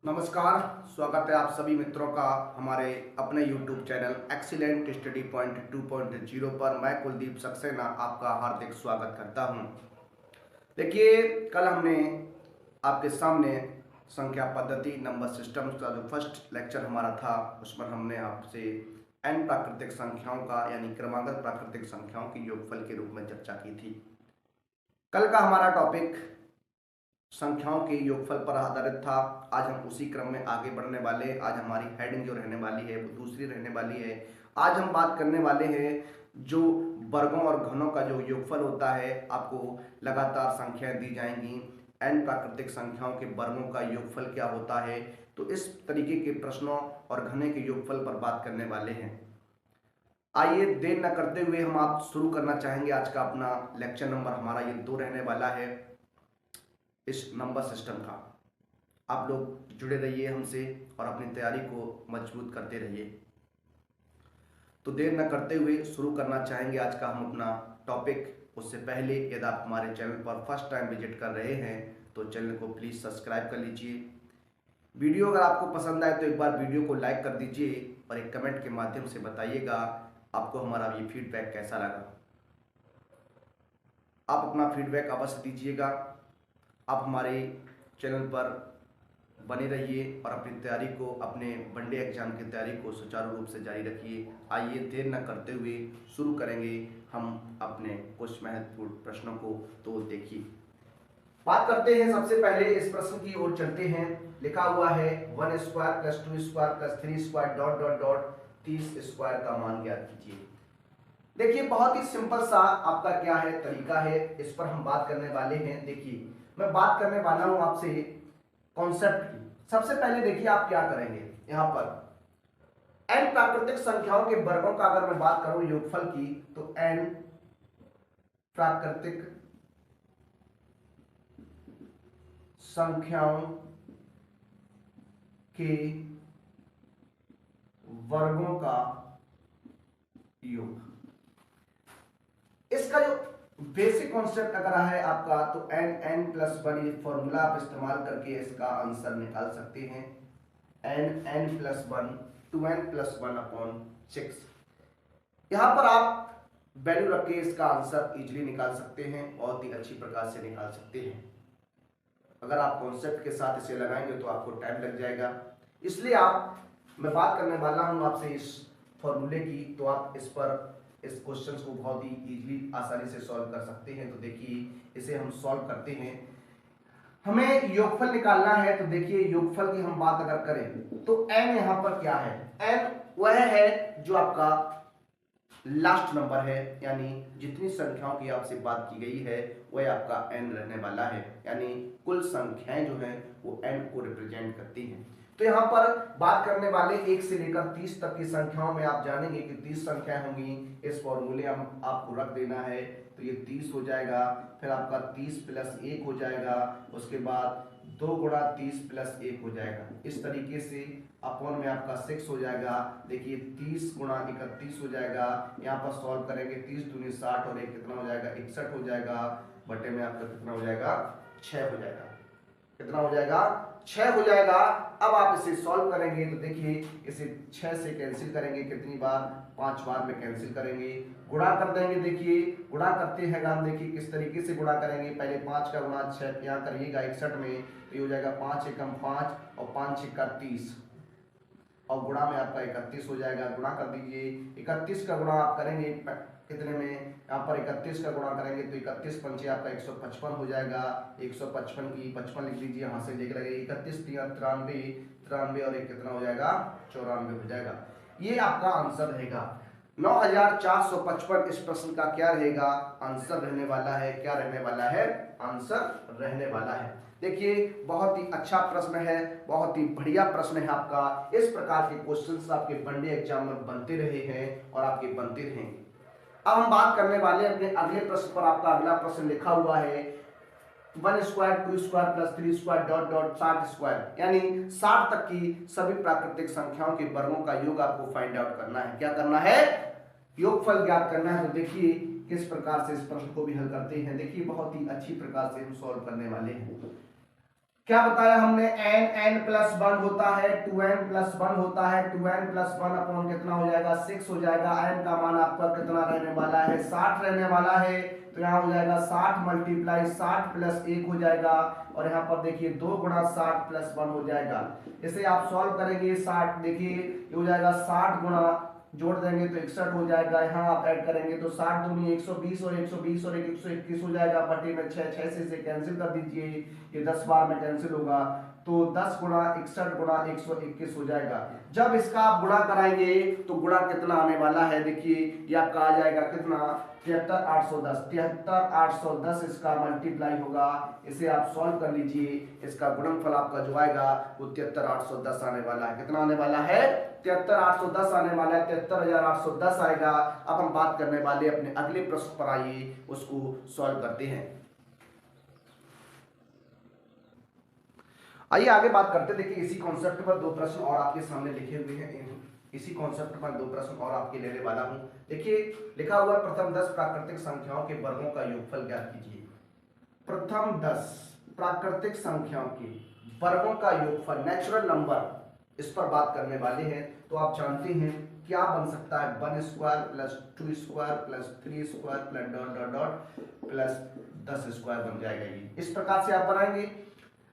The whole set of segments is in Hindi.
नमस्कार। स्वागत है आप सभी मित्रों का हमारे अपने YouTube channel excellent study point 2.0 पर। मैं कुलदीप सक्सेना आपका हार्दिक स्वागत करता हूं। देखिए, कल हमने आपके सामने संख्या पद्धति नंबर सिस्टम का जो फर्स्ट लेक्चर हमारा था उसमें हमने आपसे n प्राकृतिक संख्याओं का यानी क्रमागत प्राकृतिक संख्याओं की योगफल के रूप में चर्चा की थी। कल का हमारा टॉपिक संख्याओं के योगफल पर आधारित था। आज हम उसी क्रम में आगे बढ़ने वाले। आज हमारी हेडिंग जो रहने वाली है वो दूसरी रहने वाली है। आज हम बात करने वाले हैं जो वर्गों और घनों का जो योगफल होता है। आपको लगातार संख्याएं दी जाएंगी, n प्राकृतिक संख्याओं के वर्गों का योगफल क्या होता है। तो इस तरीके के प्रश्नों और घने के योगफल पर बात करने वाले हैं। आइए देर न करते हुए हम आप शुरू करना चाहेंगे। आज का अपना लेक्चर नंबर हमारा ये 2 रहने वाला है इस नंबर सिस्टम का। आप लोग जुड़े रहिए हमसे और अपनी तैयारी को मजबूत करते रहिए। तो देर न करते हुए शुरू करना चाहेंगे आज का हम अपना टॉपिक। उससे पहले यदि आप हमारे चैनल पर फर्स्ट टाइम विजिट कर रहे हैं तो चैनल को प्लीज़ सब्सक्राइब कर लीजिए। वीडियो अगर आपको पसंद आए तो एक बार वीडियो को लाइक कर दीजिए और एक कमेंट के माध्यम से बताइएगा आपको हमारा ये फीडबैक कैसा लगा। आप अपना फीडबैक अवश्य दीजिएगा। आप हमारे चैनल पर बने रहिए और अपनी तैयारी को, अपने वनडे एग्जाम की तैयारी को सुचारू रूप से जारी रखिए। आइए देर न करते हुए शुरू करेंगे हम अपने कुछ महत्वपूर्ण प्रश्नों को। तो देखिए, बात करते हैं। सबसे पहले इस प्रश्न की ओर चलते हैं। लिखा हुआ है 1 square plus 2 square plus 3 square dot dot dot 30 square का मान ज्ञात कीजिए। देखिए, बहुत ही सिंपल सा आपका क्या है तरीका है, इस पर हम बात करने वाले हैं। देखिए, मैं बात करने वाला हूं आपसे कॉन्सेप्ट की। सबसे पहले देखिए आप क्या करेंगे। यहां पर n प्राकृतिक संख्याओं के वर्गों का अगर मैं बात करूं योगफल की, तो n प्राकृतिक संख्याओं के वर्गों का योग। इसका जो बेसिक कॉन्सेप्ट अगर है आपका, तो n प्लस 1 फॉर्मूला आप इस्तेमाल करके इसका आंसर निकाल सकते हैं। n plus 1 2n plus 1 upon 6। यहां पर आप वैल्यू रख के इसका आंसर इजीली निकाल सकते हैं, बहुत ही अच्छी प्रकार से निकाल सकते हैं। अगर आप कॉन्सेप्ट के साथ इसे लगाएंगे तो आपको टाइम लग जाएगा, इसलिए मैं बात करने वाला हूं आपसे इस फॉर्मूले की। तो आप इस क्वेश्चंस को बहुत ही इजीली आसानी से सॉल्व कर सकते हैं। तो देखिए, इसे हम सॉल्व करते हैं। हमें योगफल निकालना है। तो देखिए, योगफल की हम बात अगर करें तो n यहां पर क्या है, n वह है जो आपका लास्ट नंबर है, यानी जितनी संख्याओं की आपसे बात की गई है वह आपका n रहने वाला है। यानी कुल संख्याएं जो हैं वो n को रिप्रेजेंट करती हैं। तो यहाँ पर बात करने वाले 1 से लेकर 30 तक की संख्याओं में आप जानेंगे कि 30 संख्याएं होंगी। इस फॉर्मूले हम आपको रख देना है। तो ये 30 हो जाएगा, फिर आपका 30 प्लस 1 हो जाएगा, उसके बाद 2 गुणा 30 प्लस 1 हो जाएगा। इस तरीके से अपॉन में आपका 6 हो जाएगा। देखिए, 30 गुणा 31 हो जाएगा। यहाँ पर सॉल्व करेंगे, 30 दूनी 60 और 1 कितना हो जाएगा, 61 हो जाएगा। बटे में आपका कितना हो जाएगा, 6 हो जाएगा। कितना हो जाएगा, 6 हो जाएगा। अब आप इसे सॉल्व करेंगे तो देखिए, इसे 6 से कैंसिल करेंगे कितनी बार, 5 बार में कैंसिल करेंगे। गुणा कर देंगे। देखिए, गुणा करते हैं हम, देखिए किस तरीके से गुणा करेंगे। पहले 5 का गुणा 6 यहाँ करिएगा 61 में, तो ये हो जाएगा 5 एकम 5 और 5 छक्का 30 और गुणा में आपका 31 हो जाएगा। गुणा कर दीजिए, 31 का गुणा आप करेंगे कितने में, यहाँ पर 31 का गुणा करेंगे तो 31 पंचे आपका 155 हो जाएगा। 155 की 55 लिख लीजिए, यहाँ से लिख लगे 31 93 93 और 1 कितना हो जाएगा, 94 हो जाएगा। ये आपका आंसर रहेगा 9455। इस प्रश्न का क्या रहेगा, आंसर रहने वाला है। क्या रहने वाला है, आंसर रहने वाला है। देखिए, बहुत ही अच्छा प्रश्न है, बहुत ही बढ़िया प्रश्न है आपका। इस प्रकार के क्वेश्चंस आपके वनडे एग्जाम में बनते रहे हैं और आपके बनते रहेंगे। अब हम बात करने वाले अपने अगले प्रश्न पर। आपका अगला प्रश्न लिखा हुआ है 1 square 2 square plus 3 square dot dot 60 square, यानी 60 तक की सभी प्राकृतिक संख्याओं के वर्गों का योग आपको फाइंड आउट करना है। क्या करना है, योगफल ज्ञात करना है। तो देखिए किस प्रकार से इस प्रश्न को भी हल करते हैं। देखिए, बहुत ही अच्छी प्रकार से हम सॉल्व करने वाले हैं। क्या बताया हमने, n प्लस वन होता है 2n प्लस वन होता है, 2n प्लस वन अपॉन कितना हो जाएगा 6 हो जाएगा। n का मान आपका कितना रहने वाला है 60 रहने वाला है, तो यहाँ हो जाएगा 60 मल्टीप्लाई 60 प्लस 1 हो जाएगा, और यहाँ पर देखिए 2 गुणा 60 प्लस 1 हो जाएगा। इसे आप सॉल्व करेंगे 60, देखिए ये हो जाएगा 60 गुणा जोड़ देंगे तो 61 हो जाएगा, यहाँ आप ऐड करेंगे तो 60 दूनी 120 और 120 और 121 हो जाएगा, बटे में 6, 6 से इसे कैंसिल कर दीजिए, ये 10 बार में कैंसिल होगा, तो 10 गुणा 61 गुणा 121 हो जाएगा। जब इसका आप गुणा कराएंगे तो गुणा कितना आने वाला है, देखिए ये आपका आ जाएगा कितना 73810, 73810 इसका मल्टीप्लाई होगा, इसे आप सॉल्व कर लीजिए, इसका गुणनफल आपका जो आएगा वो 73810 आने वाला है। कितना आने वाला है 73810 आने वाला है, 73810 आएगा। अब हम बात करने वाले अपने अगले प्रश्न पर, आइए उसको सॉल्व करते हैं। आइए आगे बात करते हैं। देखिए इसी कॉन्सेप्ट पर दो प्रश्न और आपके सामने लिखे हुए हैं, इसी कॉन्सेप्ट पर दो प्रश्न और आपके लेने वाला हूं। देखिए लिखा हुआ है प्रथम 10 प्राकृतिक संख्याओं के वर्गों का योगफल ज्ञात कीजिए। प्रथम 10 प्राकृतिक संख्याओं के वर्गों का योगफल, नेचुरल नंबर, इस पर बात करने वाले हैं। तो आप जानते हैं क्या बन सकता है, 1 square plus 2 square plus 3 square plus dot dot dot plus 10 square बन जाएगा। ये इस प्रकार से आप बनाएंगे।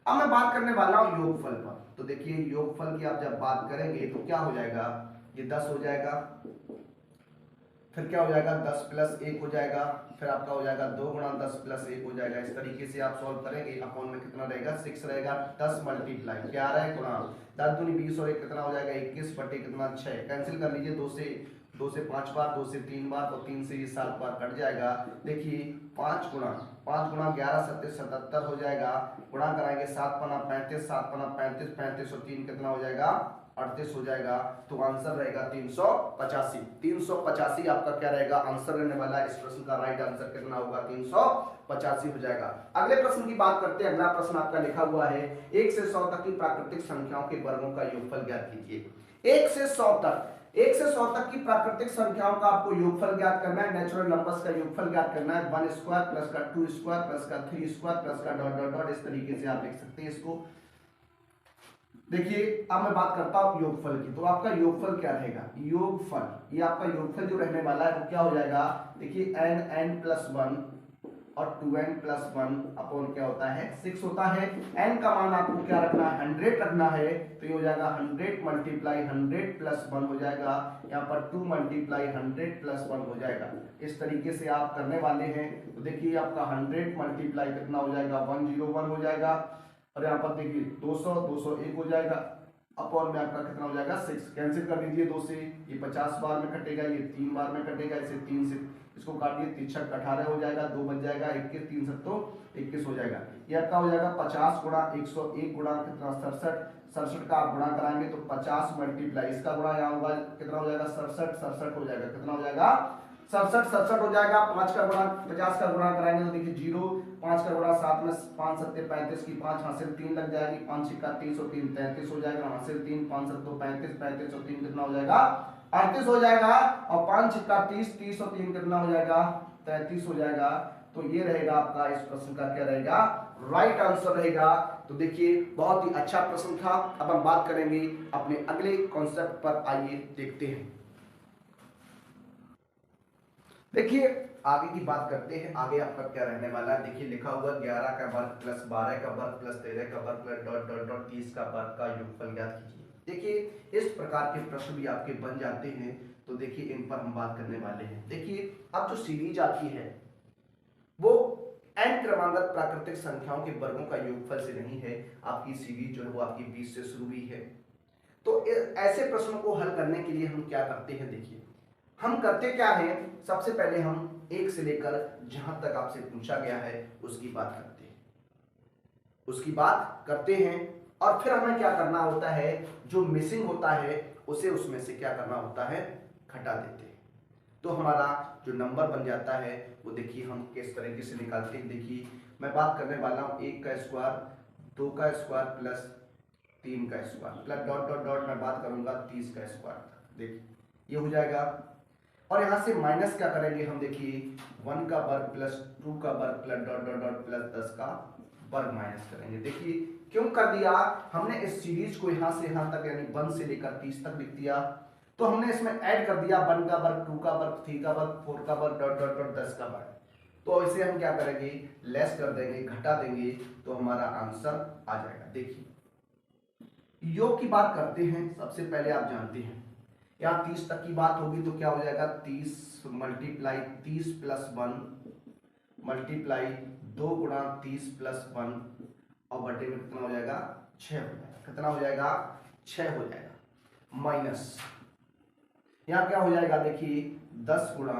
अब मैं बात करने वाला हूं योगफल पर। तो देखिए योगफल की आप जब बात करेंगे तो क्या हो जाएगा, ये 10 हो जाएगा, फिर क्या हो जाएगा 10 प्लस 1 हो जाएगा, फिर आपका हो जाएगा 2 गुणा 10 प्लस 1 हो जाएगा। इस तरीके से आप सॉल्व करेंगे, अपॉन में कितना रहेगा 6 रहेगा, 10 मल्टीप्लाई क्या आ रहा है गुणा, 10 दूनी 20 और 1 कितना हो जाएगा 21 बटे कितना 6, कैंसिल कर लीजिए, 2 से 5 बार, 2 से 3 बार और 3 से ये 7 बार कट जाएगा। देखिए 5 गुणा 11 7 77 हो जाएगा, गुणा कराएंगे 7 पना 35, 7 पना 35, 35 और 3 कितना हो जाएगा 38 हो जाएगा। तो आंसर रहेगा 385। 385 आपका क्या रहेगा आंसर रहने वाला है। इस प्रश्न का राइट आंसर कितना होगा 385 हो जाएगा। अगले प्रश्न की बात करते हैं। अगला प्रश्न आपका लिखा हुआ है 1 से 100 तक की प्राकृतिक संख्याओं के वर्गों का योगफल ज्ञात कीजिए। 1 से 100 तक की प्राकृतिक संख्याओं का आपको योगफल ज्ञात करना है, नेचुरल नंबर्स का योगफल ज्ञात करना है। 1 स्क्वायर प्लस का 2 स्क्वायर प्लस का 3 स्क्वायर प्लस का डॉट डॉट डॉट, इस तरीके से आप लिख सकते हैं इसको। देखिए अब मैं बात करता हूं योगफल की। तो आपका योगफल क्या रहेगा, योगफल, ये आपका योगफल जो रहने वाला है वो क्या हो जाएगा, देखिए n प्लस 1 और 2n प्लस 1 अपॉन क्या होता है 6 होता है। n का मान आपको क्या रखना है 100 रखना है, तो ये हो जाएगा 100 मल्टीप्लाई 100 प्लस 1 हो जाएगा, यहाँ पर 2 मल्टीप्लाई 100 प्लस 1 हो जाएगा। इस तरीके से आप करने वाले हैं। तो देखिए आपका 100 मल्टीप्लाई कितना हो जाएगा 101 हो जाएगा, और यहाँ पर देखिए 200 201 हो जाएगा, अपॉन में आपका कितना हो जाएगा 6, कैंसिल कर दीजिए 2 से, ये 50 बार में कटेगा, ये 3 बार में कटेगा, इसे 3 से इसको काटिए 3 छक 18 हो जाएगा, 2 बच जाएगा 21, 3 सत्तो 21 हो जाएगा। ये आपका हो जाएगा 50 गुणा 101 गुणा कितना 67 का आप गुणा कराएंगे तो 50 मल्टीप्लाई इसका गुणा यहाँ होगा कितना हो जाएगा 67 हो जाएगा, कितना हो जाएगा 67 हो जाएगा। 5 का गुणा 50 का गुणा कराएंगे तो देखिए 0, 5 का गुणा 7 में 5 सत्ते 35 की 5 हासिल 3 लग जाएगी, 5 सिक्का 30 और 3 33 हो जाएगा, हासिल 3 5 सत्तो 35 35 और 3 कितना हो जाएगा 38 हो जाएगा, और 5 सिक्का 30 30 और 3 कितना हो जाएगा 33 हो जाएगा। तो ये रहेगा आपका इस प्रश्न का क्या रहेगा राइट आंसर रहेगा। तो देखिए बहुत ही अच्छा प्रश्न था। अब हम बात करेंगे अपने अगले कॉन्सेप्ट पर, आइए देखते हैं। देखिए आगे की बात करते हैं। आगे आपका क्या रहने वाला है, देखिए लिखा हुआ 11 का वर्ग प्लस 12 का वर्ग प्लस 13 का वर्ग प्लस डॉट डॉट डॉट 30 का वर्ग का योगफल ज्ञात कीजिए। देखिए इस प्रकार के प्रश्न भी आपके बन जाते हैं। तो देखिए इन पर हम बात करने वाले हैं। देखिए अब जो सीरीज आती है वो n क्रमांगत प्राकृतिक संख्याओं के वर्गों का योगफल से नहीं है, आपकी सीरीज जो है वो आपकी 20 से शुरू हुई है। तो ऐसे प्रश्नों को हल करने के लिए हम क्या करते हैं, देखिए हम करते क्या है, सबसे पहले हम 1 से लेकर जहां तक आपसे पूछा गया है उसकी बात करते हैं, और फिर हमें क्या करना होता है, जो मिसिंग होता है उसे उसमें से क्या करना होता है घटा देते हैं। तो हमारा जो नंबर बन जाता है वो देखिए हम किस तरीके से निकालते हैं। देखिए मैं बात करने वाला हूँ 1 का स्क्वायर 2 का स्क्वायर प्लस 3 का square plus dot dot dot मैं बात करूंगा 30 का स्क्वायर। देखिए ये हो जाएगा, और यहाँ से माइनस क्या करेंगे हम, देखिए 1 का वर्ग प्लस 2 का वर्ग plus dot dot dot plus 10 का वर्ग माइनस करेंगे। देखिए क्यों कर दिया, हमने इस सीरीज को यहां से यहां तक यानी 1 से लेकर 30 तक लिख दिया, तो हमने इसमें ऐड कर दिया 1 का वर्ग, 2 का वर्ग, 3 का वर्ग, 4 का वर्ग, डॉट डॉट डॉट 10 का वर्ग। तो इसे हम क्या करेंगे, लेस कर देंगे, घटा देंगे, तो हमारा आंसर आ जाएगा। देखिए योग की बात करते हैं, सबसे पहले आप जानते हैं यहाँ 30 तक की बात होगी तो क्या हो जाएगा, 30 मल्टीप्लाई 30 प्लस 1 मल्टीप्लाई 2 गुणा 30 प्लस 1 और बटे में कितना हो जाएगा, 6 हो जाएगा। कितना हो जाएगा, 6 हो जाएगा। माइनस यहाँ क्या हो जाएगा, देखिए 10 गुणा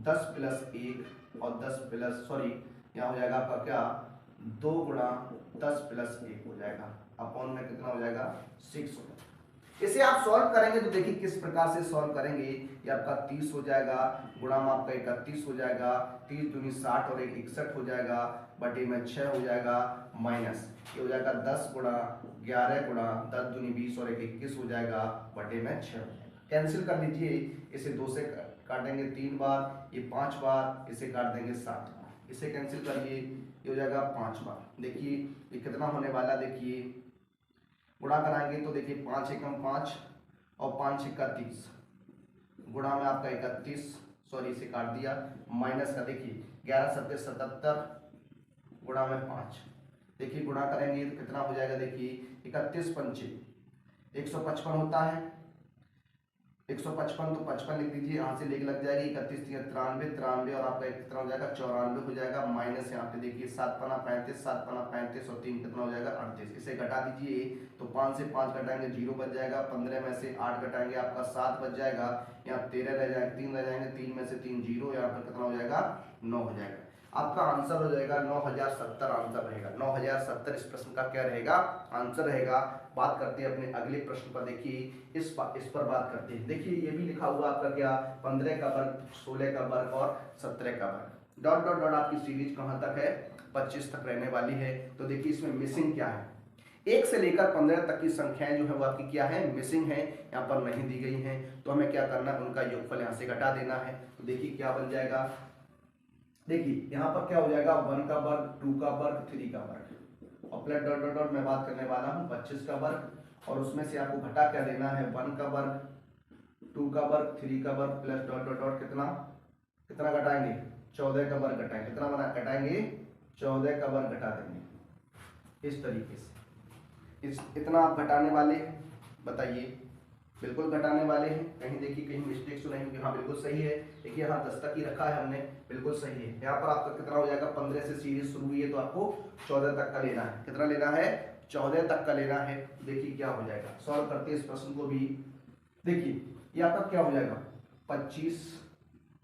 10 प्लस 1 और 10 प्लस सॉरी यहाँ हो जाएगा आपका क्या, 2 गुणा 10 प्लस 1 हो जाएगा, अपॉन में कितना हो जाएगा, 6 हो जाएगा। इसे आप सॉल्व करेंगे तो देखिए किस प्रकार से सॉल्व करेंगे, ये आपका 30 हो जाएगा, गुणा में आपका 31 हो जाएगा, 30 दूनी 60 और 1 61 हो जाएगा, बटे में 6 हो जाएगा, माइनस ये हो जाएगा 10 गुणा 11 गुणा 10 दूनी 20 और 1 21 हो जाएगा, बटे में 6 हो जाएगा। कैंसिल कर लीजिए, इसे 2 से काटेंगे 3 बार, ये 5 बार, इसे काट देंगे 7 बार, इसे कैंसिल करिए, ये हो जाएगा 5 बार। देखिए ये कितना होने वाला, देखिए गुणा कराएंगे तो देखिए 5 एकम 5 और 5 एकम 30, गुणा में आपका 31 सॉरी इसे काट दिया, माइनस का देखिए 11 सत्ते 77 गुणा में 5, देखिए गुणा करेंगे तो कितना हो जाएगा, देखिए 31 पंचे 155 होता है, 155 तो 55 लिख दीजिए, यहाँ से लेके लग जाएगी 31 93 93 और आपका कितना हो जाएगा, 94 हो जाएगा, माइनस यहाँ पे देखिए 7 पना 35 7 पना 35 और 3 कितना हो जाएगा, 38। इसे घटा दीजिए तो 5 से 5 घटाएंगे 0 बच जाएगा, 15 में से 8 घटाएंगे आपका 7 बच जाएगा, यहाँ 13 रह जाएगा, 3 रह जाएंगे, 3 में से 3 0, यहाँ पर कितना हो जाएगा, 9 हो जाएगा। आपका आंसर हो जाएगा 9070 आंसर रहेगा। 9070 इस प्रश्न का क्या रहेगा, आंसर रहेगा। बात करते हैं अपने अगले प्रश्न पर, देखिए इस पर बात करते हैं। देखिए ये भी लिखा हुआ आपका क्या, 15 का वर्ग, 16 का वर्ग और 17 का वर्ग, डॉट डॉट डॉट आपकी सीरीज कहां तक है, 25 तक रहने वाली है। तो देखिए इसमें मिसिंग क्या है, 1 से लेकर 15 तक की संख्याएं जो है वो आपकी क्या है, मिसिंग है, यहाँ पर नहीं दी गई हैं, तो हमें क्या करना है, उनका योगफल यहाँ से घटा देना है। तो देखिए क्या बन जाएगा, देखिए यहाँ पर क्या हो जाएगा, 1 का वर्ग, 2 का वर्ग, 3 का वर्ग और प्लस डॉट डॉट डॉट मैं बात करने वाला हूँ 25 का वर्ग, और उसमें से आपको घटा क्या देना है, 1 का वर्ग, 2 का वर्ग, 3 का वर्ग प्लस डॉट डॉट डॉट कितना कितना घटाएंगे, 14 का वर्ग घटाएंगे, कितना बना घटाएंगे, 14 का वर्ग घटा देंगे। इस तरीके से इतना आप घटाने वाले, बताइए बिल्कुल घटाने वाले हैं, कहीं देखिए कहीं मिस्टेक तो नहीं होगी, हाँ बिल्कुल सही है। देखिए यहाँ 10 तक ही रखा है हमने, बिल्कुल सही है। यहाँ पर आपका कितना हो जाएगा, 15 से सीरीज शुरू हुई है तो आपको 14 तक का लेना है, कितना लेना है, 14 तक का लेना है। देखिए क्या हो जाएगा, सॉल्व करते हैं इस प्रश्न को भी। देखिए ये आपका क्या हो जाएगा, 25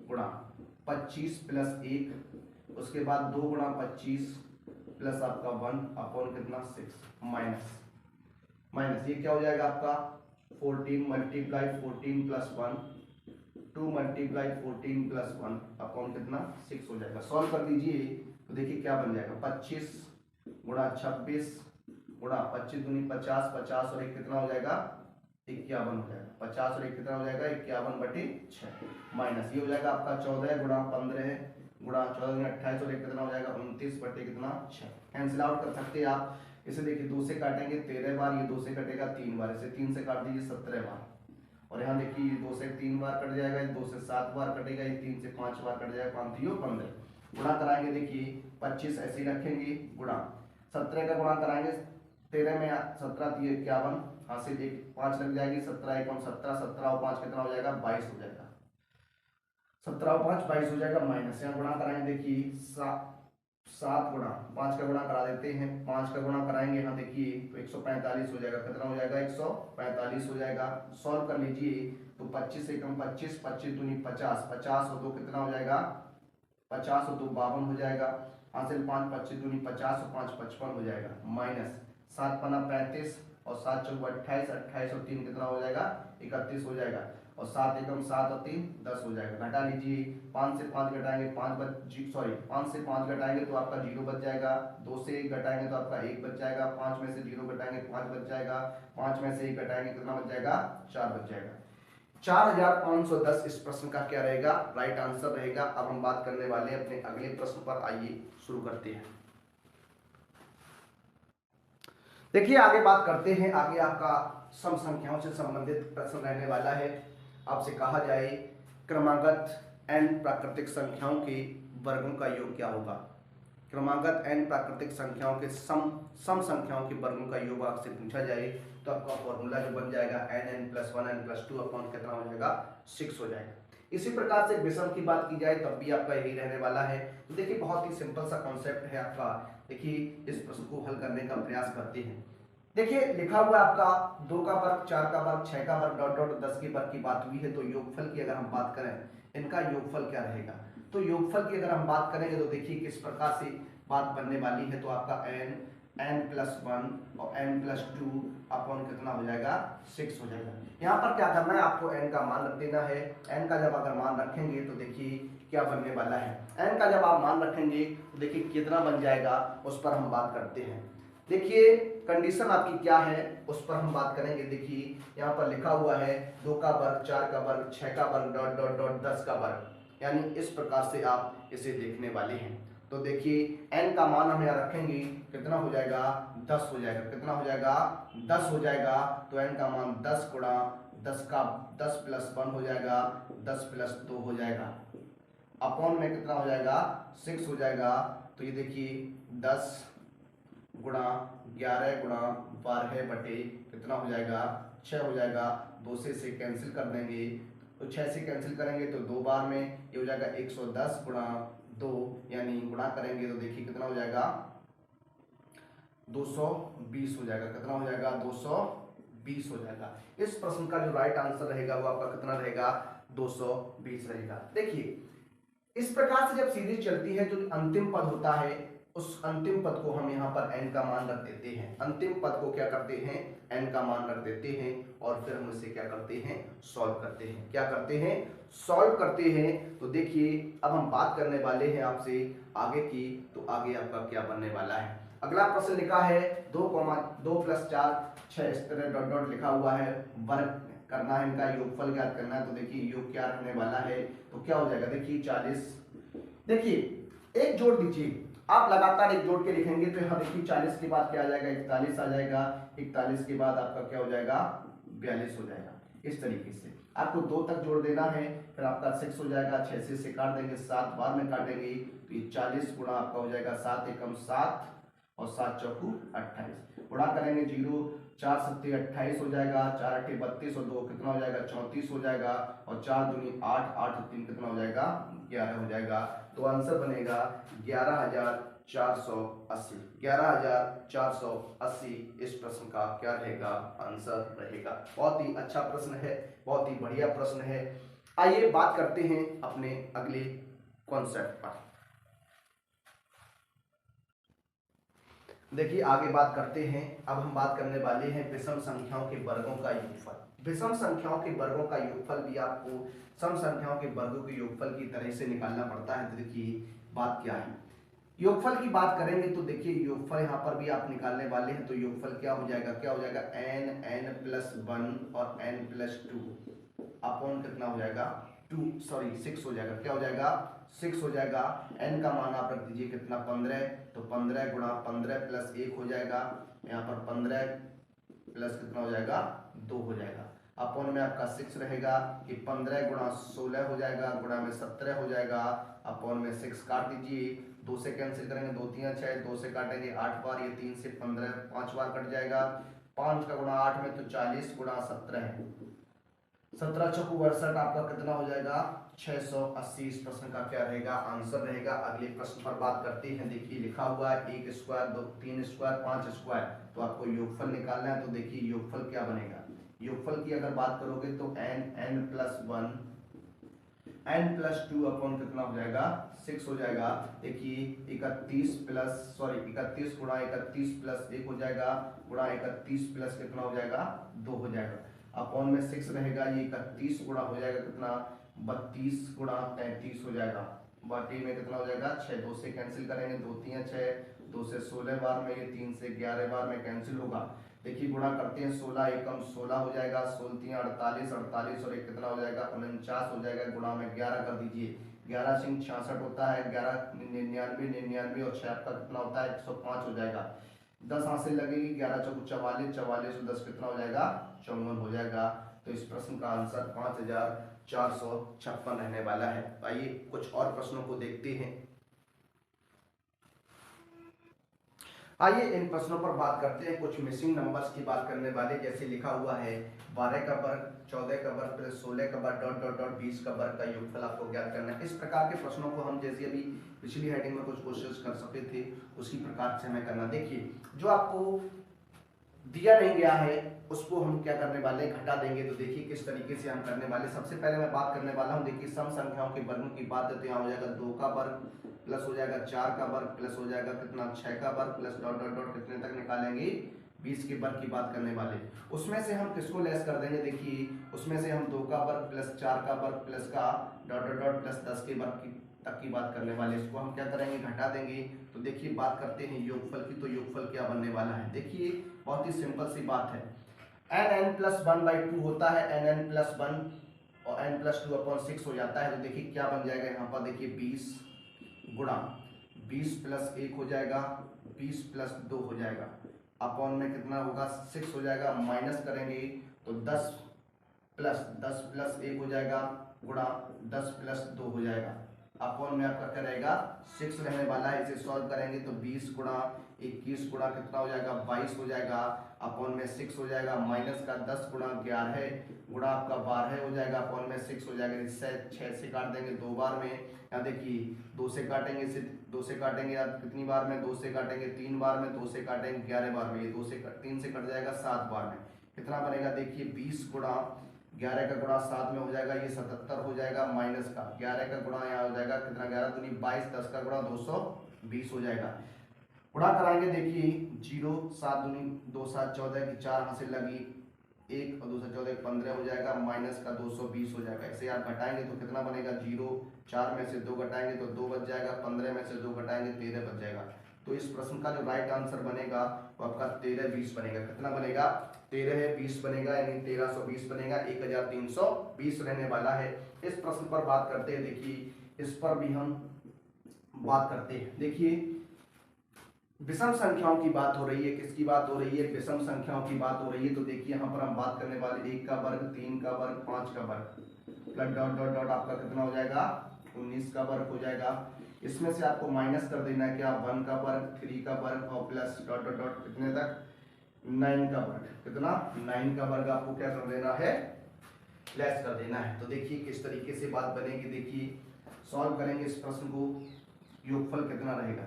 गुणा 25 प्लस 1, उसके बाद 2 गुणा 25 प्लस आपका 1 अपॉन कितना 6 माइनस ये क्या हो जाएगा आपका 14 multiply 14 plus 1, 2 multiply 14 plus 1 upon कितना 6 हो जाएगा। सॉल्व कर दीजिए तो देखिए क्या बन जाएगा, 25 गुणा 26 गुणा 25 दूनी 50 50 और 1 कितना हो जाएगा, 51 हो जाएगा, 50 और 1 कितना हो जाएगा, 51 बटे 6 माइनस ये हो जाएगा आपका 14 गुणा 15 गुणा 14 गुणा 28 और 1 कितना हो जाएगा, 29 बटे कितना 6। कैंसिल आउट कर सकते हैं आप, इसे देखिए 2 से काटेंगे 13 बार, ये 2 से कटेगा 3 बार, इसे 3 से काट दीजिए 17 बार, और यहाँ देखिए ये 2 से 3 बार कट जाएगा, ये 2 से 7 बार कटेगा, ये 3 से 5 बार कट जाएगा, 5 3 15 गुणा कराएंगे, देखिए 25 ऐसे ही रखेंगे, गुणा 17 का गुणा कराएंगे 13 में 17 3 51, हासिल 1 5 लग जाएगी, 17 1 17 17 और 5 कितना हो जाएगा, 22 हो जाएगा, 17 और 5 22 हो जाएगा, माइनस यहाँ गुणा कराएंगे, देखिए 7 गुणा 5 का गुणा करा देते हैं, 5 का गुणा कराएंगे यहाँ देखिए तो 145 हो जाएगा, कितना हो जाएगा 145 हो जाएगा। सॉल्व कर लीजिए तो 25 से कम 25 25 दूनी 50 50 और 2 कितना हो जाएगा, 50 और 2 52 हो जाएगा, हासिल 5 25 दूनी 50 और 5 55 हो जाएगा, माइनस 7 पना 35 और 7 चौक 28 28 और 3 कितना हो जाएगा 31 हो जाएगा, और 7 एकम 7 और 3 10 हो जाएगा। घटा लीजिए, 5 से 5 घटाएंगे 5 से 5 घटाएंगे तो आपका 0 बच जाएगा, 2 से 1 घटाएंगे तो आपका 1 बच जाएगा, 5 में से 0 घटाएंगे 5 बच जाएगा, 5 में से 1 घटाएंगे कितना बच जाएगा 4 बच जाएगा। 4510 इस प्रश्न का क्या रहेगा, राइट आंसर रहेगा। अब हम बात करने वाले हैं अपने अगले प्रश्न पर, आइए शुरू करते हैं। देखिए आगे बात करते हैं, आगे आपका सम संख्याओं से संबंधित प्रश्न रहने वाला है। आपसे कहा जाए क्रमागत n प्राकृतिक संख्याओं के वर्गों का योग क्या होगा। क्रमागत n प्राकृतिक संख्याओं के सम संख्याओं के वर्गों का योग आपसे पूछा जाए तो आपका फॉर्मूला जो बन जाएगा n+1 n+2 अपॉन कितना हो जाएगा 6 हो जाएगा। इसी प्रकार से विषम की बात की जाए तब भी आपका यही रहने वाला है। तो देखिए बहुत ही सिंपल सा कॉन्सेप्ट है आपका। देखिए इस प्रश्न को हल करने का प्रयास करते हैं। देखिए लिखा हुआ है आपका 2 का वर्ग, 4 का वर्ग, 6 का वर्ग, डॉट डॉट 10 के वर्ग की बात हुई है। तो योगफल की अगर हम बात करें इनका योगफल क्या रहेगा, तो योगफल की अगर हम बात करेंगे तो देखिए किस प्रकार से बात बनने वाली है। तो आपका n+1 और n+2 अपॉन कितना हो जाएगा 6 हो जाएगा। यहाँ पर क्या करना है आपको n का मान रख देना है। n का जब अगर मान रखेंगे तो देखिए क्या बनने वाला है। n का जब आप मान रखेंगे तो देखिए कितना बन जाएगा उस पर हम बात करते हैं। देखिए कंडीशन आपकी क्या है उस पर हम बात करेंगे। देखिए यहाँ पर लिखा हुआ है 2 का वर्ग, 4 का वर्ग, 6 का वर्ग, डॉट डॉट डॉट 10 का वर्ग, यानी इस प्रकार से आप इसे देखने वाले हैं। तो देखिए n का मान हम यहाँ रखेंगे कितना हो जाएगा 10 हो जाएगा। कितना हो जाएगा 10 हो जाएगा। तो n का मान 10 गुणा 10 का 10+1 हो जाएगा, 10+2 हो जाएगा, अपॉन में कितना हो जाएगा 6 हो जाएगा। तो ये देखिए 10 गुणा 11 गुणा 12 बटे कितना हो जाएगा 6 हो जाएगा। 2 से कैंसिल कर देंगे तो 6 से कैंसिल करेंगे तो 2 बार में ये हो जाएगा 110 गुणा 2, यानी गुणा करेंगे तो देखिए कितना हो जाएगा 220 हो जाएगा। कितना हो जाएगा 220 हो जाएगा। इस प्रश्न का जो राइट आंसर रहेगा वो आपका कितना रहेगा 220 रहेगा। देखिए इस प्रकार से जब सीरीज चलती है जो अंतिम पद होता है उस अंतिम पद को हम यहाँ पर n का मान रख देते हैं। अंतिम पद को क्या करते हैं n का मान रख देते हैं और फिर हम इसे क्या करते हैं सॉल्व करते हैं। क्या करते हैं सॉल्व करते हैं। तो देखिए अब हम बात करने वाले हैं आपसे आगे की। तो आगे आपका क्या बनने वाला है। अगला प्रश्न लिखा है 2 + 4 6 इस तरह डॉट डॉट लिखा हुआ है। वर्ग करना है, इनका योगफल ज्ञात करना है। तो देखिए योग क्या रहने वाला है। तो क्या हो जाएगा देखिए 40। देखिए एक जोड़ दीजिए, आप लगातार एक जोड़ के लिखेंगे तो यहाँ देखिए 40 के बाद क्या आ जाएगा 41 आ जाएगा। 41 के बाद आपका क्या हो जाएगा 42 हो जाएगा। इस तरीके से आपको 2 तक जोड़ देना है, फिर आपका 6 हो जाएगा। 6 से काट देंगे, 7 बार में काटेंगे तो ये 40 गुणा आपका हो जाएगा 7 एकम 7 और 7 चौकू 28। गुणा करेंगे 0 4 7 28 हो जाएगा, 4 8 32 और 2 कितना हो जाएगा 34 हो जाएगा और 4 दूनी 8 8 और 3 कितना हो जाएगा 11 हो जाएगा। तो आंसर बनेगा 11,480। 11,480 इस प्रश्न का क्या रहेगा आंसर रहेगा। बहुत ही अच्छा प्रश्न है, बहुत ही बढ़िया प्रश्न है। आइए बात करते हैं अपने अगले कॉन्सेप्ट पर। देखिए आगे बात करते हैं। अब हम बात करने वाले हैं विषम संख्याओं के वर्गों का योगफल। विषम संख्याओं के वर्गों का योगफल भी आपको सम संख्याओं के वर्गों के योगफल की तरह से निकालना पड़ता है। तो देखिए बात क्या है, योगफल की बात करेंगे तो देखिए योगफल यहाँ पर भी आप निकालने वाले हैं। तो योगफल क्या हो जाएगा n+1 और n+2 अपॉन कितना हो जाएगा 6 हो जाएगा। क्या हो जाएगा 6 हो जाएगा। n का मान आप रख दीजिए कितना 15। तो 15 गुणा 15 + 1 हो जाएगा। यहाँ पर 15 प्लस कितना हो जाएगा 2 हो जाएगा। अपॉन में आपका 6 रहेगा कि 15 गुणा 16 हो जाएगा, गुणा में 17 हो जाएगा। अपॉन में 6 काट दीजिए, 2 से कैंसिल करेंगे 2 3 6, 2 से काटेंगे 8 बार, ये 3 से 15 5 बार कट जाएगा। 5 का गुणा 8 में तो 40 गुणा 17 है, 17 चौकू 62 आपका कितना हो जाएगा 680। इस प्रश्न का क्या रहेगा आंसर रहेगा। अगले प्रश्न पर बात करते हैं। देखिए लिखा हुआ है 1 स्क्वायर 2 3 स्क्वायर 5 स्क्वायर। तो आपको योगफल निकालना है। तो देखिए योगफल क्या बनेगा। योगफल की अगर बात करोगे तो n+1 n+2 अपॉन कितना हो जाएगा 6 हो जाएगा। देखिए 31 गुणा 31 + 1 हो जाएगा, गुणा 31 प्लस कितना हो जाएगा 2 हो जाएगा। अपॉन में 6 रहेगा, ये 31 गुणा हो जाएगा कितना 32 गुणा 33 हो जाएगा। बाकी में कितना हो जाएगा 6, 2 से कैंसिल करेंगे 2 3 6, 2 से 16 बार में, ये 3 से 11 बार में कैंसिल होगा। देखिए गुणा करते हैं 16 एकम 16 हो जाएगा, 16 3 48 48 और एक कितना हो जाएगा 49 हो जाएगा। गुणा में 11 कर दीजिए, 11 से 66 होता है, 11 99 99 और 6 आपका कितना होता है 105 हो जाएगा। 10 हासिल लगेगी, 11 चौक 44, 44 और 10 कितना हो जाएगा 54 हो जाएगा। तो इस प्रश्न का आंसर 5456 रहने वाला है। आइए कुछ और प्रश्नों को देखते हैं। आइए इन प्रश्नों पर बात करते हैं। कुछ मिसिंग नंबर्स की बात करने वाले, जैसे लिखा हुआ है 12 का वर्ग 14 का वर्ग प्लस 16 का वर्ग डॉट डॉट डॉट 20 का वर्ग का योगफल आपको ज्ञात करना है। इस प्रकार के प्रश्नों को हम जैसे अभी पिछली हेडिंग में कुछ कोशिश कर सकते थे, उसी प्रकार से हमें करना। देखिए जो आपको दिया नहीं गया है उसको हम क्या करने वाले घटा देंगे। तो देखिए किस तरीके से हम करने वाले। सबसे पहले मैं बात करने वाला हूँ, देखिए सम संख्याओं के वर्गों की बात है तो यहाँ हो जाएगा 2 का वर्ग प्लस हो जाएगा 4 का वर्ग प्लस हो जाएगा कितना 6 का वर्ग प्लस डॉट डॉट डॉट कितने तक निकालेंगे 20 के वर्ग की बात करने वाले। उसमें से हम किसको लेस कर देंगे, देखिए उसमें से हम 2 का वर्ग प्लस 4 का वर्ग प्लस का डॉट डॉट डॉट प्लस 10 के वर्ग की तक की बात करने वाले। इसको हम क्या करेंगे घटा देंगे। तो देखिए बात करते हैं योगफल की। तो योगफल क्या बनने वाला है, देखिए बहुत ही सिंपल सी बात है। n प्लस 1/2 होता है, n प्लस 1 और n प्लस 2/6 हो जाता है। तो देखिए क्या बन जाएगा यहाँ पर, देखिए 20 गुणा 20 प्लस 1 हो जाएगा, 20 प्लस 2 हो जाएगा, अपॉन में कितना होगा 6 हो जाएगा, माइनस करेंगे तो 10 प्लस 1 हो जाएगा गुणा 10 प्लस 2 हो जाएगा, अपॉन में आपका क्या रहेगा 6 रहने वाला है। इसे सॉल्व करेंगे तो 20 गुणा 21 गुणा कितना हो जाएगा 22 हो जाएगा, अपॉन में 6 हो जाएगा, माइनस का 10 गुणा 11 गुणा आपका 12 हो जाएगा, अपॉन में 6 हो जाएगा। इससे 6 से काट देंगे 2 बार में, यहाँ देखिए 2 से काटेंगे, इसे 2 से काटेंगे आप कितनी बार में, 2 से काटेंगे 3 बार में, 2 से काटेंगे 11 बार में, ये 3 से कट जाएगा 7 बार में। कितना बनेगा देखिए 20 गुणा 11 का गुणा 7 में हो जाएगा, ये 77 हो जाएगा, माइनस का 11 का गुणा यहाँ हो जाएगा कितना 11 दूनी 22, 10 का गुणा 220 हो जाएगा। गुणा कराएंगे देखिए 0 7 दूनी 2 7 14 की 4 हासिल लगी 1 और 2 से 14 15 हो जाएगा, माइनस का 220 हो जाएगा। इसे आप घटाएंगे तो कितना बनेगा 0 4 में से 2 घटाएंगे तो 2 बच जाएगा, 15 में से 2 घटाएंगे 13 बच जाएगा। तो इस प्रश्न का जो राइट आंसर बनेगा वो आपका 1320 बनेगा। कितना बनेगा 1320 बनेगा, यानी 1320 बनेगा, 1320 रहने वाला है। इस प्रश्न पर बात करते हैं, देखिए इस पर भी हम बात करते हैं। देखिए विषम संख्याओं की बात हो रही है, किसकी बात हो रही है, विषम संख्याओं की बात हो रही है। तो देखिए यहाँ पर हम बात करने वाले 1 का वर्ग 3 का वर्ग 5 का वर्ग प्लस डॉट डॉट डॉट आपका कितना हो जाएगा 19 का वर्ग हो जाएगा। इसमें से आपको माइनस कर देना है क्या 1 का वर्ग 3 का वर्ग और प्लस डॉट डॉट डॉट कितने तक 9 का वर्ग, कितना 9 का वर्ग आपको क्या कर देना है लेस कर देना है। तो देखिए किस तरीके से बात बनेगी, देखिए सॉल्व करेंगे इस प्रश्न को। योगफल कितना रहेगा,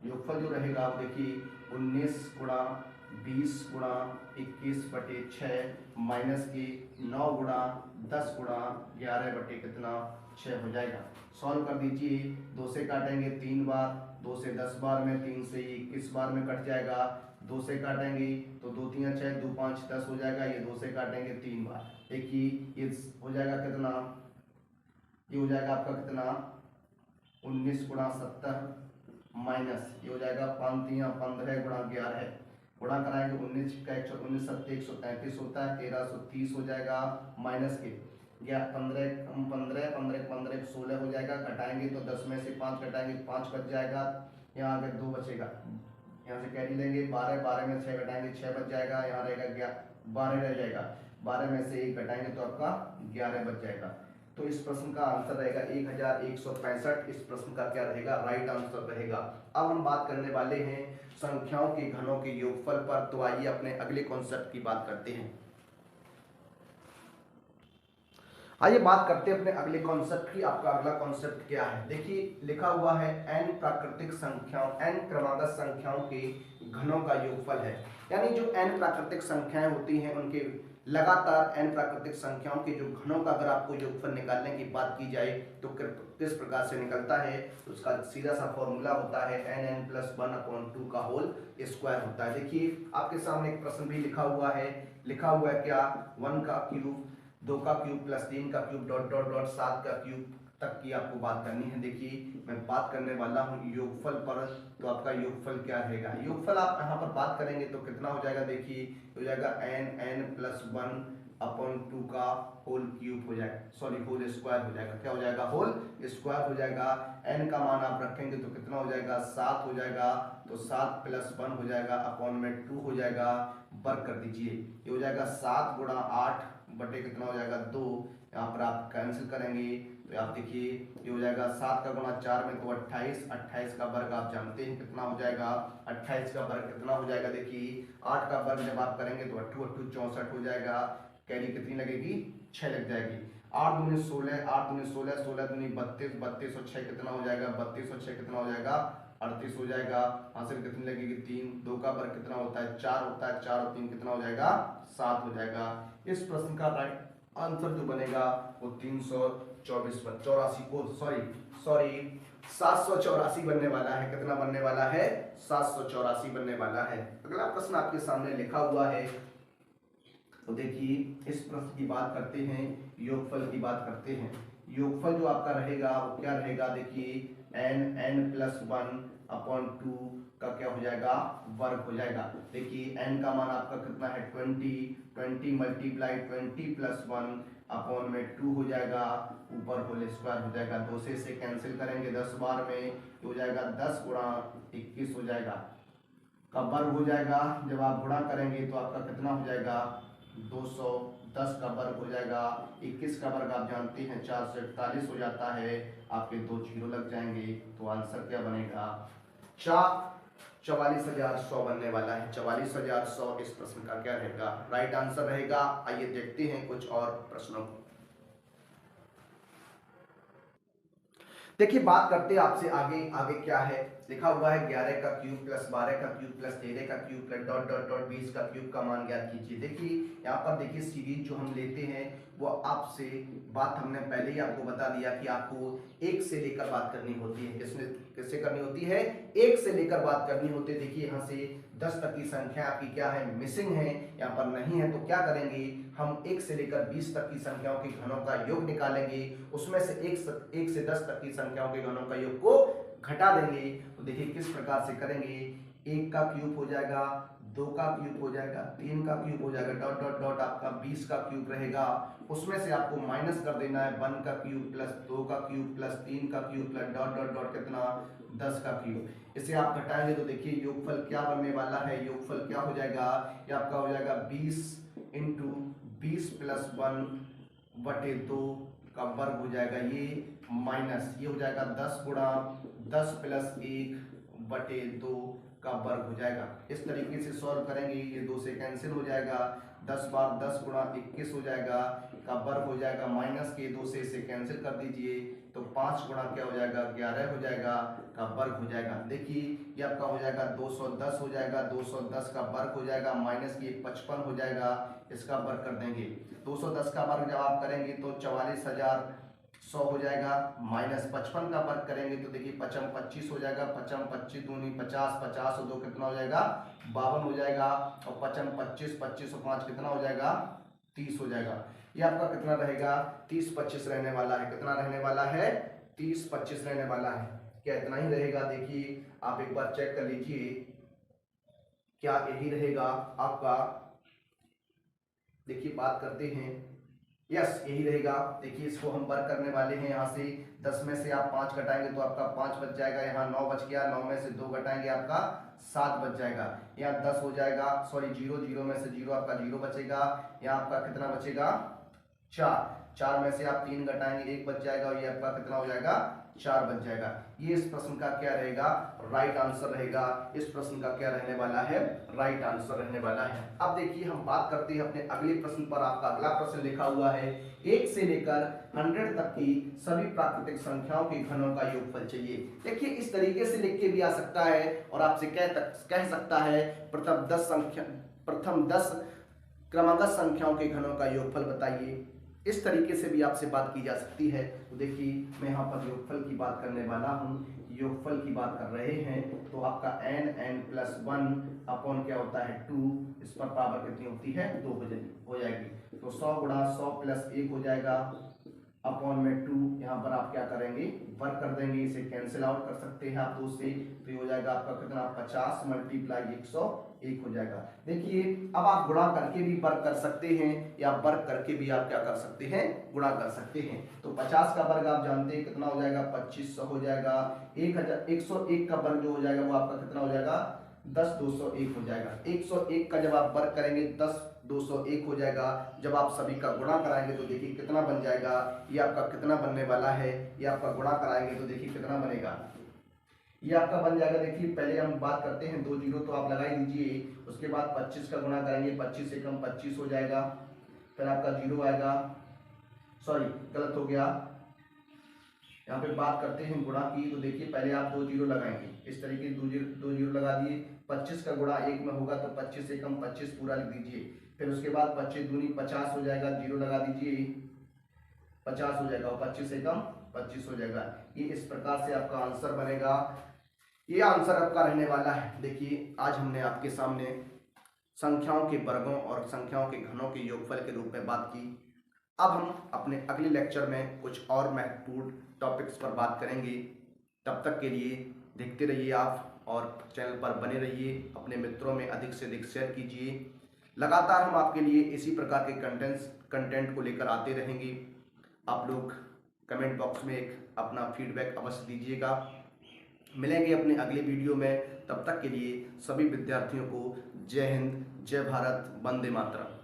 योगफल जो रहेगा आप देखिए 19 गुणा 20 गुणा 21 बटे 6 माइनस की 9 गुणा 10 गुणा 11 बटे कितना 6 हो जाएगा। सॉल्व कर दीजिए, 2 से काटेंगे 3 बार, 2 से 10 बार में, 3 से 21 बार में कट जाएगा, 2 से काटेंगे तो 2 3 6 2 5 10 हो जाएगा, ये 2 से काटेंगे 3 बार। देखिए ये हो जाएगा कितना, ये हो जाएगा आपका कितना 19 गुणा 70 माइनस ये हो जाएगा 5 3 15 गुणा 11 गुणा कराएंगे 19 का 19 7 133 होता है, 1330 हो जाएगा, माइनस के 15 15 15 15 16 हो जाएगा, घटाएंगे तो 10 में से 5 घटाएंगे 5 बच जाएगा, यहाँ आगे 2 बचेगा, यहाँ से कैरी लेंगे 12 12 में 6 घटाएंगे 6 बच जाएगा, यहाँ रहेगा 12 रह जाएगा, 12 में से 1 घटाएंगे तो आपका 11 बच जाएगा। तो इस प्रश्न का आंसर रहेगा 1165। इस प्रश्न का क्या रहेगा राइट आंसर रहेगा। अब हम बात करने वाले हैं संख्याओं के घनों के योगफल पर। तो आइए अपने अगले कॉन्सेप्ट की बात करते हैं। आइए बात करते हैं अपने अगले कॉन्सेप्ट की। आपका अगला कॉन्सेप्ट क्या है, देखिए लिखा हुआ है n प्राकृतिक संख्याओं n क्रमागत संख्याओं के घनों का योगफल है। यानी जो n प्राकृतिक संख्याएं होती हैं उनके लगातार n प्राकृतिक संख्याओं के जो घनों का अगर आपको योगफल निकालने की बात की जाए तो किस प्रकार से निकलता है, उसका सीधा सा फॉर्मूला होता है n + 1/2 का होल स्क्वायर होता है। देखिए आपके सामने एक प्रश्न भी लिखा हुआ है क्या 1 का क्यूब 2 का क्यूब प्लस 3 का क्यूब डॉट डॉट डॉट 7 का क्यूब तक की आपको बात करनी है। देखिए मैं बात करने वाला हूँ योगफल पर, तो आपका योगफल क्या रहेगा, योगफल आप यहाँ पर बात करेंगे तो कितना हो जाएगा, देखिए हो जाएगा n+1 अपॉन 2 का होल क्यूब हो जाएगा, सॉरी होल स्क्वायर हो जाएगा, क्या हो जाएगा, होल स्क्वायर हो जाएगा। n का मान आप रखेंगे तो कितना हो जाएगा, 7 हो जाएगा, तो 7+1 हो जाएगा अपॉन में 2 हो जाएगा, वर्ग कर दीजिए, ये हो जाएगा 7 गुणा 8 बटे कितना हो जाएगा 2, यहाँ पर आप कैंसिल करेंगे तो आप देखिए ये हो जाएगा 7 का गुणा 4 में तो 28, 28 का वर्ग आप जानते हैं कितना हो जाएगा, 28 का वर्ग कितना हो जाएगा, देखिए 8 का वर्ग जब आप करेंगे तो 8 8 64 हो जाएगा, कैरी कितनी लगेगी, 6 लग जाएगी, 8 दूनी 16, 8 दूनी 16, 16 दूनी 32, 32 और 6 कितना हो जाएगा, 32 और 6 कितना हो जाएगा, 38 हो जाएगा, हासिल कितनी लगेगी 3, 2 का वर्ग कितना होता है 4 होता है, 4 और 3 कितना हो जाएगा 7 हो जाएगा। इस प्रश्न का राइट आंसर जो बनेगा वो 384 को सॉरी 784 बनने वाला है, कितना बनने वाला है, 784 बनने वाला है। अगला प्रश्न आपके सामने लिखा हुआ है, तो देखिए इस प्रश्न की बात करते हैं, योगफल की बात करते हैं। योगफल जो आपका रहेगा वो क्या रहेगा, देखिए n+1 अपॉन 2 का क्या हो जाएगा, वर्ग हो जाएगा। देखिए n का मान आपका कितना है 20, 20 मल्टीप्लाई 20+1 अपॉन में 2 हो जाएगा, ऊपर होल स्क्वायर हो जाएगा, 2 से कैंसिल करेंगे 10 बार में हो जाएगा 10 गुणा 21 हो जाएगा, का वर्ग हो जाएगा, जब आप गुणा करेंगे तो आपका कितना हो जाएगा 210 का वर्ग हो जाएगा, 21 का वर्ग आप जानते हैं 4 से 48 हो जाता है, आपके 2 जीरो लग जाएंगे, तो आंसर क्या बनेगा 44,100 बनने वाला है, 44,100 इस प्रश्न का क्या रहेगा, राइट आंसर रहेगा। आइए देखते हैं कुछ और प्रश्नों को। देखिए बात करते हैं आपसे आगे, आगे क्या है लिखा हुआ है, 11 का क्यूब प्लस 12 का क्यूब प्लस 13 का cube plus dot dot dot 20 का क्यूब का मान ज्ञात कीजिए। देखिए यहाँ पर देखिए सीरीज जो हम लेते हैं वो आपसे बात हमने पहले ही आपको बता दिया कि आपको 1 से लेकर बात करनी होती है, किसमें किससे करनी होती है, 1 से लेकर बात करनी होती है। देखिए यहाँ से 10 तक की संख्या आपकी क्या है, मिसिंग है, यहाँ पर नहीं है, तो क्या करेंगे हम 1 से लेकर 20 तक की संख्याओं के घनों का योग निकालेंगे, उसमें से 1 से 10 तक की संख्याओं के घनों का योग को घटा देंगे। तो देखिए किस प्रकार से करेंगे, 1 का क्यूब हो जाएगा, 2 का क्यूब हो जाएगा, 3 का क्यूब हो जाएगा, डॉट डॉट डॉट आपका 20 का क्यूब रहेगा, उसमें से आपको माइनस कर देना है 1 का क्यूब प्लस 2 का क्यूब प्लस 3 का cube plus dot dot dot कितना 10 का क्यूब। इसे आप घटाएंगे तो देखिए योगफल क्या बनने वाला है, योगफल क्या हो जाएगा, ये आपका हो जाएगा 20 इंटू 20 प्लस 1 बटे 2 का वर्ग हो जाएगा, ये माइनस ये हो जाएगा 10 गुणा 10 प्लस 1 बटे 2 का वर्ग हो जाएगा। इस तरीके से सॉल्व करेंगे, ये 2 से कैंसिल हो जाएगा, 10 बार 10 गुणा 21 हो जाएगा, का वर्ग हो जाएगा, माइनस के 2 से इसे कैंसिल कर दीजिए, तो 5 गुणा क्या हो जाएगा 11 हो जाएगा, का वर्ग हो जाएगा। देखिए ये आपका हो जाएगा 210 हो जाएगा, 210 का वर्ग हो जाएगा, माइनस की 55 हो जाएगा, इसका वर्ग कर देंगे, 210 का वर्ग जब आप करेंगे तो 44,100 हो जाएगा, माइनस 55 का वर्ग करेंगे तो देखिए 55 25 हो जाएगा, 55 25 दूनी 50, 50 और 2 कितना हो जाएगा 52 हो जाएगा, और 55 25 25 और 5 कितना हो जाएगा 30 हो जाएगा। ये आपका कितना रहेगा 30 25 रहने वाला है, कितना रहने वाला है 30 25 रहने वाला है, क्या इतना ही रहेगा। देखिए आप एक बार चेक कर लीजिए, क्या यही रहेगा आपका, देखिए बात करते हैं, यस यही रहेगा। देखिए इसको हम वर्क करने वाले हैं, यहाँ से 10 में से आप 5 घटाएंगे तो आपका 5 बच जाएगा, यहाँ 9 बच गया, 9 में से 2 घटाएंगे आपका 7 बच जाएगा, यहाँ 10 हो जाएगा, सॉरी 0 0 में से 0 आपका 0 बचेगा, यहाँ आपका कितना बचेगा 4, 4 में से आप 3 घटाएंगे 1 बच जाएगा, और ये आपका कितना हो जाएगा 4 बच जाएगा। ये इस प्रश्न का क्या रहेगा राइट आंसर रहेगा, इस प्रश्न का क्या रहने वाला है राइट आंसर रहने वाला है। अब देखिए हम बात करते हैं अपने अगले प्रश्न पर। आपका अगला प्रश्न लिखा हुआ है 1 से लेकर 100 तक की सभी प्राकृतिक संख्याओं के घनों का योगफल चाहिए। देखिए इस तरीके से लिख के भी आ सकता है, और आपसे कह सकता है प्रथम 10 क्रमागत संख्याओं के घनों का योगफल बताइए, इस तरीके से भी आपसे बात की जा सकती है। तो देखिए मैं यहाँ पर योगफल की बात करने वाला हूँ, योगफल की बात कर रहे हैं, तो आपका n+1 अपॉन क्या होता है 2, इस पर पावर कितनी होती है 2 हो जाएगी, तो 100 गुणा 100 प्लस 1 हो जाएगा, अपॉन में 2, यहाँ पर आप क्या करेंगे वर्क कर देंगे, इसे कैंसिल आउट कर सकते हैं आप 2 से, तो ये हो जाएगा आपका कितना 50 मल्टीप्लाई 101 हो जाएगा। देखिए अब आप गुणा करके भी वर्क कर सकते हैं या वर्क करके भी आप क्या कर सकते हैं गुणा कर सकते हैं। तो 50 का वर्ग आप जानते हैं कितना हो जाएगा 2500 हो जाएगा, 101 का वर्ग जो हो जाएगा वो आपका कितना हो जाएगा 10,201 हो जाएगा। 101 का जब आप वर्ग करेंगे 10,201 हो जाएगा। जब आप सभी का गुणा कराएंगे तो देखिए कितना बन जाएगा, ये आपका कितना बनने वाला है, ये आपका गुणा कराएंगे तो देखिए कितना बनेगा, ये आपका बन जाएगा। देखिए पहले हम बात करते हैं 2 जीरो तो आप लगा ही दीजिए, उसके बाद 25 का गुणा करेंगे 25 से कम 25 हो जाएगा, फिर आपका जीरो आएगा, सॉरी गलत हो गया, यहाँ पे बात करते हैं गुणा की, तो देखिए पहले आप 2 जीरो लगाएंगे, इस तरीके से 2 जीरो लगा दिए, 25 का गुणा 1 में होगा तो 25 से कम 25 पूरा लिख दीजिए, फिर उसके बाद 25 दूनी 50 हो जाएगा, जीरो लगा दीजिए 50 हो जाएगा और 25 से कम 25 हो जाएगा। ये इस प्रकार से आपका आंसर बनेगा, ये आंसर आपका रहने वाला है। देखिए आज हमने आपके सामने संख्याओं के वर्गों और संख्याओं के घनों के योगफल के रूप में बात की। अब हम अपने अगले लेक्चर में कुछ और महत्वपूर्ण टॉपिक्स पर बात करेंगे। तब तक के लिए देखते रहिए आप और चैनल पर बने रहिए, अपने मित्रों में अधिक से अधिक शेयर कीजिए। लगातार हम आपके लिए इसी प्रकार के कंटेंट को लेकर आते रहेंगे। आप लोग कमेंट बॉक्स में एक अपना फीडबैक अवश्य दीजिएगा। मिलेंगे अपने अगले वीडियो में, तब तक के लिए सभी विद्यार्थियों को जय हिंद, जय भारत, वंदे मातरम।